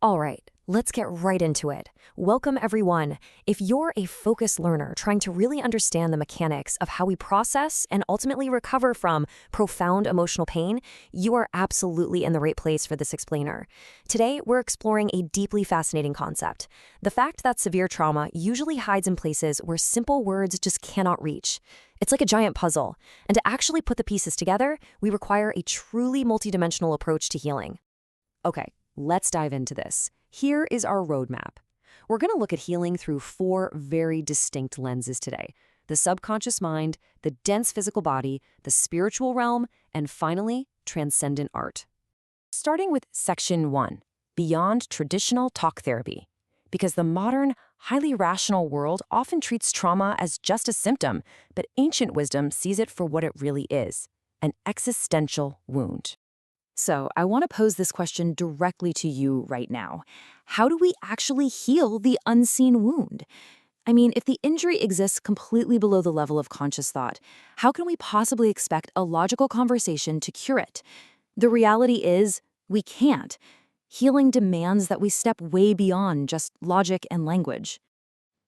All right, let's get right into it. Welcome, everyone. If you're a focused learner trying to really understand the mechanics of how we process and ultimately recover from profound emotional pain, you are absolutely in the right place for this explainer. Today, we're exploring a deeply fascinating concept: the fact that severe trauma usually hides in places where simple words just cannot reach. It's like a giant puzzle, and to actually put the pieces together, we require a truly multidimensional approach to healing. Okay, let's dive into this. Here is our roadmap. We're going to look at healing through four very distinct lenses today: the subconscious mind, the dense physical body, the spiritual realm, and finally, transcendent art. Starting with Section 1, Beyond Traditional Talk Therapy. Because the modern, highly rational world often treats trauma as just a symptom, but ancient wisdom sees it for what it really is: an existential wound. So, I want to pose this question directly to you right now. How do we actually heal the unseen wound? I mean, if the injury exists completely below the level of conscious thought, how can we possibly expect a logical conversation to cure it? The reality is, we can't. Healing demands that we step way beyond just logic and language.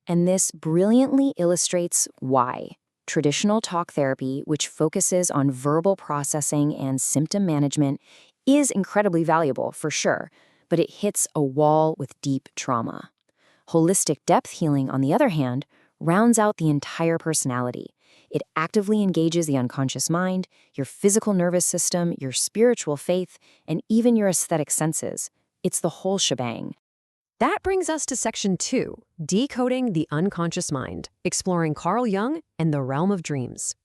And this brilliantly illustrates why. Traditional talk therapy, which focuses on verbal processing and symptom management, is incredibly valuable for sure, but it hits a wall with deep trauma. Holistic depth healing, on the other hand, rounds out the entire personality. It actively engages the unconscious mind, your physical nervous system, your spiritual faith, and even your aesthetic senses. It's the whole shebang. That brings us to Section 2, Decoding the Unconscious Mind, exploring Carl Jung and the Realm of Dreams.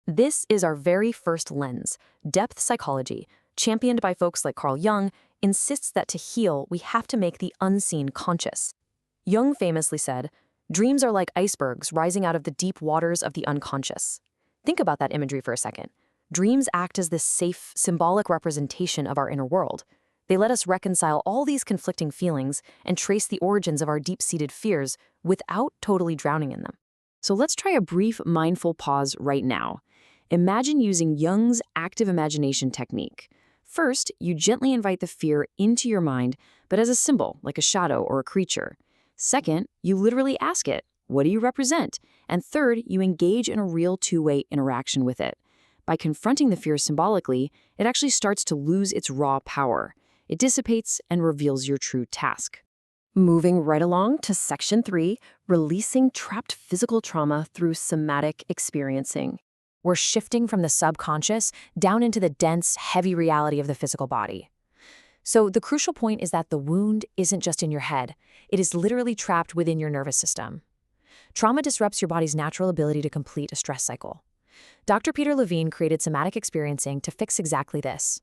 This is our very first lens. Depth psychology, championed by folks like Carl Jung, insists that to heal, we have to make the unseen conscious. Jung famously said, "Dreams are like icebergs rising out of the deep waters of the unconscious." Think about that imagery for a second. Dreams act as this safe, symbolic representation of our inner world. They let us reconcile all these conflicting feelings and trace the origins of our deep-seated fears without totally drowning in them. So let's try a brief mindful pause right now. Imagine using Jung's active imagination technique. First, you gently invite the fear into your mind, but as a symbol, like a shadow or a creature. Second, you literally ask it, "What do you represent?" And third, you engage in a real two-way interaction with it. By confronting the fear symbolically, it actually starts to lose its raw power. It dissipates and reveals your true task. Moving right along to Section 3, Releasing Trapped Physical Trauma Through Somatic Experiencing. We're shifting from the subconscious down into the dense, heavy reality of the physical body. So the crucial point is that the wound isn't just in your head. It is literally trapped within your nervous system. Trauma disrupts your body's natural ability to complete a stress cycle. Dr. Peter Levine created somatic experiencing to fix exactly this.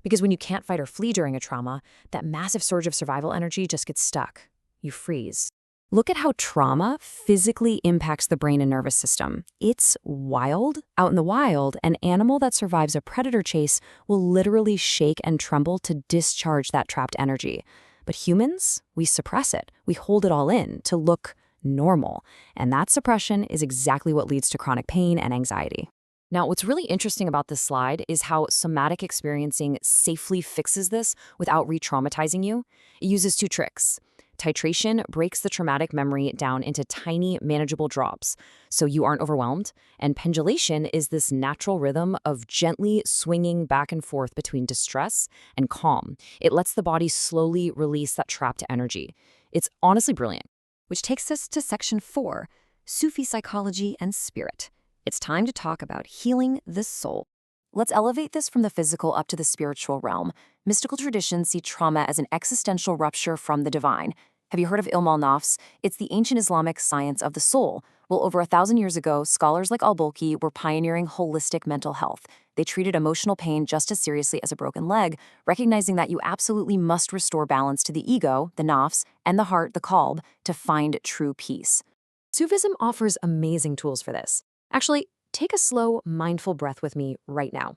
Because when you can't fight or flee during a trauma, that massive surge of survival energy just gets stuck. You freeze. Look at how trauma physically impacts the brain and nervous system. It's wild. Out in the wild, an animal that survives a predator chase will literally shake and tremble to discharge that trapped energy. But humans, we suppress it. We hold it all in to look normal. And that suppression is exactly what leads to chronic pain and anxiety. Now, what's really interesting about this slide is how somatic experiencing safely fixes this without re-traumatizing you. It uses two tricks. Titration breaks the traumatic memory down into tiny, manageable drops, so you aren't overwhelmed. And pendulation is this natural rhythm of gently swinging back and forth between distress and calm. It lets the body slowly release that trapped energy. It's honestly brilliant. Which takes us to Section 4, Sufi Psychology and Spirit. It's time to talk about healing the soul. Let's elevate this from the physical up to the spiritual realm. Mystical traditions see trauma as an existential rupture from the divine. Have you heard of Ilm al-Nafs? It's the ancient Islamic science of the soul. Well, over 1,000 years ago, scholars like al-Bulki were pioneering holistic mental health. They treated emotional pain just as seriously as a broken leg, recognizing that you absolutely must restore balance to the ego, the nafs, and the heart, the qalb, to find true peace. Sufism offers amazing tools for this. Actually, take a slow, mindful breath with me right now.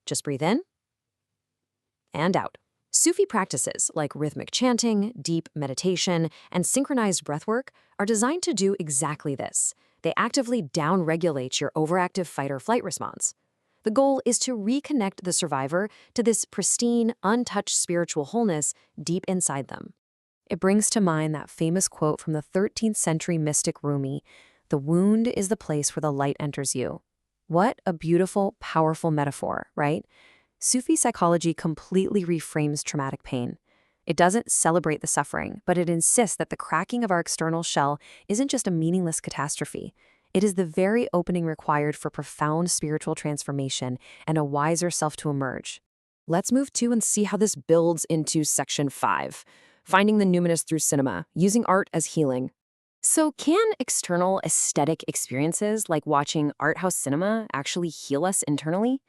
Just breathe in and out. Sufi practices like rhythmic chanting, deep meditation, and synchronized breathwork are designed to do exactly this. They actively downregulate your overactive fight or flight response. The goal is to reconnect the survivor to this pristine, untouched spiritual wholeness deep inside them. It brings to mind that famous quote from the 13th century mystic Rumi, "The wound is the place where the light enters you." What a beautiful, powerful metaphor, right? Sufi psychology completely reframes traumatic pain. It doesn't celebrate the suffering, but it insists that the cracking of our external shell isn't just a meaningless catastrophe. It is the very opening required for profound spiritual transformation and a wiser self to emerge. Let's move to and see how this builds into section 5, finding the numinous through cinema, using art as healing. So can external aesthetic experiences like watching art house cinema actually heal us internally?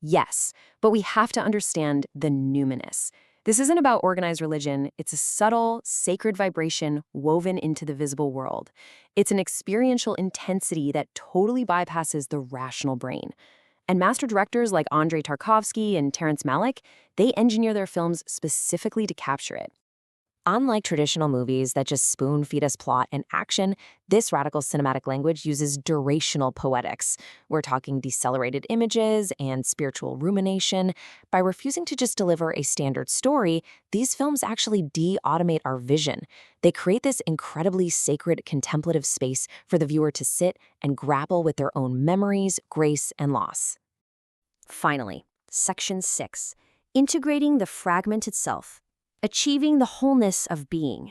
Yes, but we have to understand the numinous. This isn't about organized religion. It's a subtle, sacred vibration woven into the visible world. It's an experiential intensity that totally bypasses the rational brain. And master directors like Andrei Tarkovsky and Terrence Malick, they engineer their films specifically to capture it. Unlike traditional movies that just spoon-feed us plot and action, this radical cinematic language uses durational poetics. We're talking decelerated images and spiritual rumination. By refusing to just deliver a standard story, these films actually de-automate our vision. They create this incredibly sacred contemplative space for the viewer to sit and grapple with their own memories, grace, and loss. Finally, Section 6, integrating the fragmented self. Achieving the wholeness of being.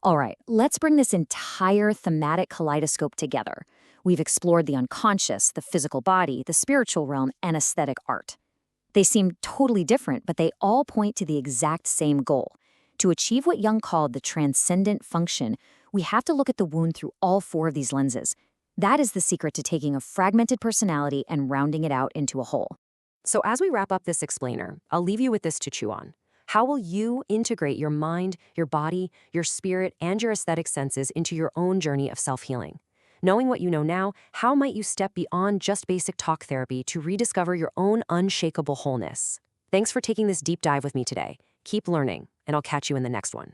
All right, let's bring this entire thematic kaleidoscope together. We've explored the unconscious, the physical body, the spiritual realm, and aesthetic art. They seem totally different, but they all point to the exact same goal. To achieve what Jung called the transcendent function, we have to look at the wound through all 4 of these lenses. That is the secret to taking a fragmented personality and rounding it out into a whole. So as we wrap up this explainer, I'll leave you with this to chew on. How will you integrate your mind, your body, your spirit, and your aesthetic senses into your own journey of self-healing? Knowing what you know now, how might you step beyond just basic talk therapy to rediscover your own unshakable wholeness? Thanks for taking this deep dive with me today. Keep learning, and I'll catch you in the next one.